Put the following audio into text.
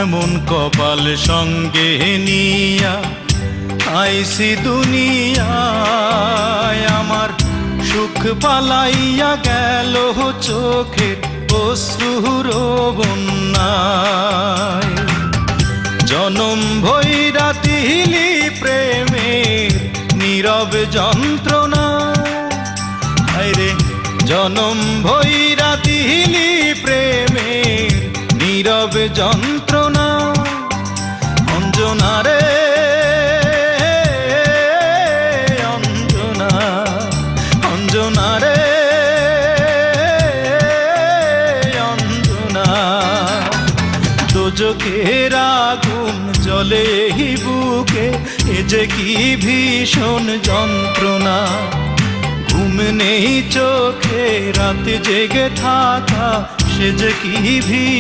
এমন কপাল সঙ্গে নিয়া আইসি দুনিয়ায়, আমার সুখ পালাইয়া গেল চোখের অশ্রুর বন্যায়। জনম ভৈরা দিলি প্রেমের নীরব যন্ত্রণা, রে জনম ভৈরা দিলি প্রেমের নীরব যন্ত্রণা। অঞ্জনা রে অঞ্জনা, অঞ্জনা রে অঞ্জনা, দোজখের আগুন জ্বলে এই বুকে, এ যে কি ভীষণ যন্ত্রণা। ঘুম নেই চোখে, রাত জেগে থাকা, সে যে কি ভীষণ